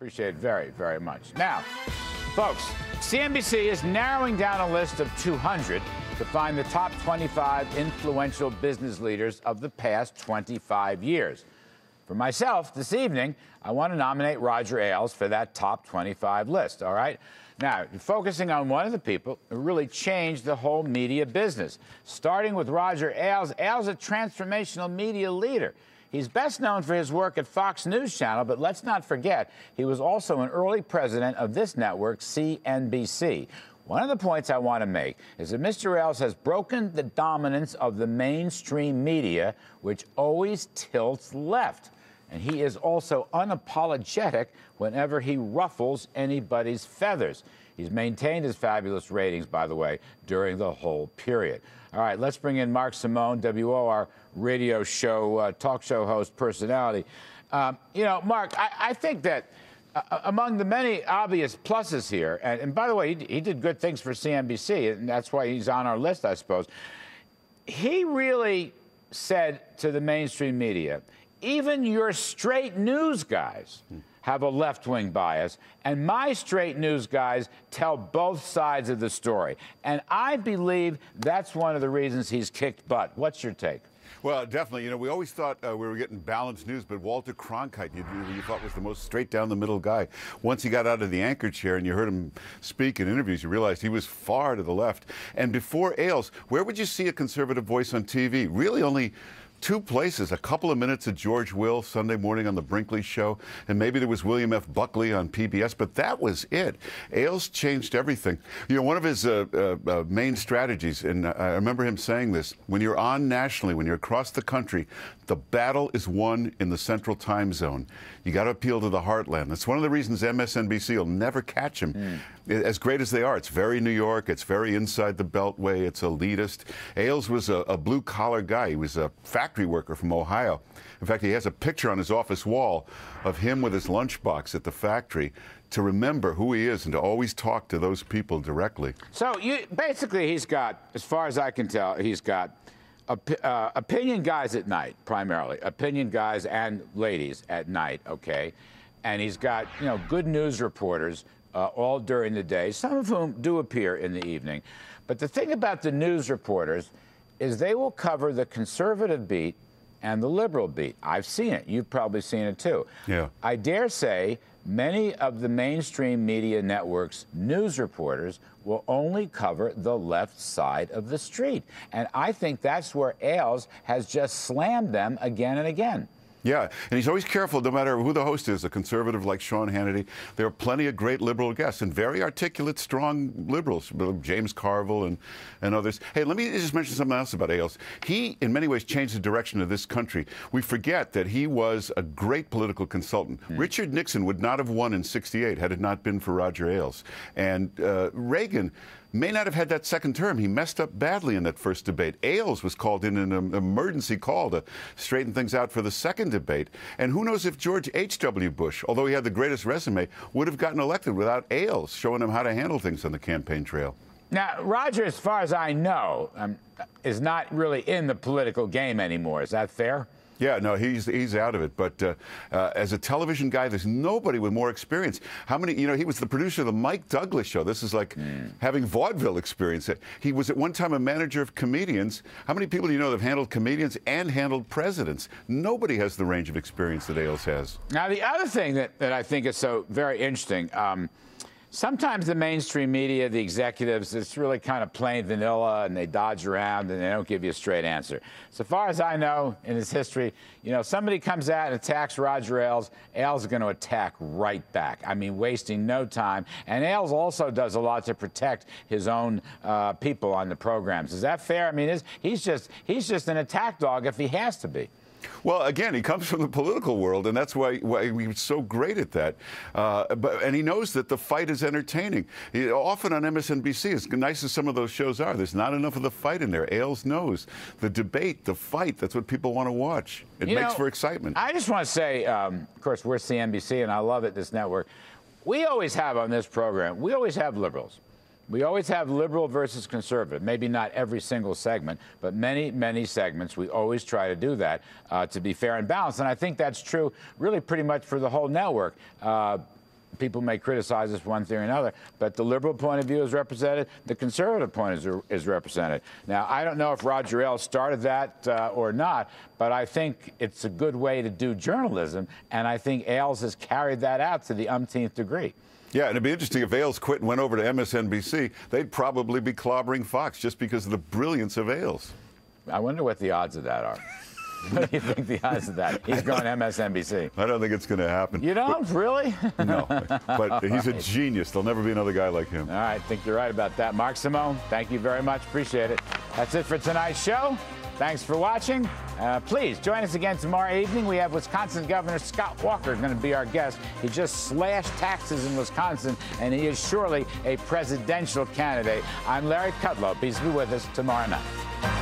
Appreciate it very, very much. Now, folks, CNBC is narrowing down a list of 200 to find the top 25 influential business leaders of the past 25 years. For myself, this evening, I want to nominate Roger Ailes for that top 25 list, all right? Now, you're focusing on one of the people who really changed the whole media business. Starting with Roger Ailes, Ailes is a transformational media leader. He's best known for his work at Fox News Channel, but let's not forget, he was also an early president of this network, CNBC. One of the points I want to make is that Mr. Ailes has broken the dominance of the mainstream media, which always tilts left. And he is also unapologetic whenever he ruffles anybody's feathers. He's maintained his fabulous ratings, by the way, during the whole period. All right, let's bring in Mark Simone, WOR radio show, talk show host personality. Mark, I think that among the many obvious pluses here, and by the way, he did good things for CNBC, and that's why he's on our list, I suppose. He really said to the mainstream media, even your straight news guys have a left-wing bias, and my straight news guys tell both sides of the story. And I believe that's one of the reasons he's kicked butt. What's your take? Well, definitely. You know, we always thought we were getting balanced news, but Walter Cronkite, you thought was the most straight-down-the-middle guy. Once he got out of the anchor chair and you heard him speak in interviews, you realized he was far to the left. And before Ailes, where would you see a conservative voice on TV? Really only two places, a couple of minutes of George Will Sunday morning on the Brinkley Show, and maybe there was William F. Buckley on PBS, but that was it. Ailes changed everything. You know, one of his main strategies, and I remember him saying this, when you're on nationally, when you're across the country, the battle is won in the central time zone. You got to appeal to the heartland. That's one of the reasons MSNBC will never catch him. As great as they are, it's very New York, it's very inside the Beltway, it's elitist. Ailes was a blue-collar guy. He was a factory worker from Ohio. In fact, he has a picture on his office wall of him with his lunchbox at the factory to remember who he is and to always talk to those people directly. So basically he's got, as far as I can tell, he's got opinion guys at night, primarily. Opinion guys and ladies at night, okay? And he's got, good news reporters all during the day, some of whom do appear in the evening. But the thing about the news reporters is they will cover the conservative beat and the liberal beat. I've seen it. You've probably seen it, too. Yeah. I dare say many of the mainstream media networks' news reporters will only cover the left side of the street. And I think that's where Ailes has just slammed them again and again. Yeah, and he's always careful, no matter who the host is, a conservative like Sean Hannity. There are plenty of great liberal guests and very articulate, strong liberals, James Carville and others. Hey, let me just mention something else about Ailes. He, in many ways, changed the direction of this country. We forget that he was a great political consultant. Richard Nixon would not have won in '68 had it not been for Roger Ailes. And Reagan may not have had that second term. He messed up badly in that first debate. Ailes was called in an emergency call to straighten things out for the second debate. And who knows if George H.W. Bush, although he had the greatest resume, would have gotten elected without Ailes showing him how to handle things on the campaign trail. Now, Roger, as far as I know, is not really in the political game anymore. Is that fair? Yeah, no, he's out of it. But as a television guy, there's nobody with more experience. How many, he was the producer of the Mike Douglas show. This is like having vaudeville experience. He was at one time a manager of comedians. How many people do you know that have handled comedians and handled presidents? Nobody has the range of experience that Ailes has. Now, the other thing that I think is so very interesting, sometimes the mainstream media, the executives, it's really kind of plain vanilla, and they dodge around and they don't give you a straight answer. So far as I know in his history, somebody comes out and attacks Roger Ailes, Ailes is going to attack right back. I mean, wasting no time. And Ailes also does a lot to protect his own people on the programs. Is that fair? I mean, he's just an attack dog if he has to be. Well, again, he comes from the political world, and that's why he's so great at that. And he knows that the fight is entertaining. Often on MSNBC, as nice as some of those shows are, there's not enough of the fight in there. Ailes knows the debate, the fight. That's what people want to watch. It makes for excitement. I just want to say, of course, we're CNBC, and I love it, this network. We always have on this program, we always have liberals. We always have liberal versus conservative. Maybe not every single segment, but many, many segments. We always try to do that to be fair and balanced. And I think that's true really pretty much for the whole network. people may criticize us one thing or another, but the liberal point of view is represented, the conservative point is represented. Now, I don't know if Roger Ailes started that or not, but I think it's a good way to do journalism, and I think Ailes has carried that out to the umpteenth degree. Yeah, and it'd be interesting if Ailes quit and went over to MSNBC. They'd probably be clobbering Fox just because of the brilliance of Ailes. I wonder what the odds of that are. What do you think the odds of that? He's going to MSNBC. I don't think it's going to happen. You don't? Really? No. But he's a genius. There'll never be another guy like him. All right. I think you're right about that. Mark Simone, thank you very much. Appreciate it. That's it for tonight's show. Thanks for watching. Please join us again tomorrow evening. We have Wisconsin Governor Scott Walker going to be our guest. He just slashed taxes in Wisconsin, and he is surely a presidential candidate. I'm Larry Kudlow. Please be with us tomorrow night.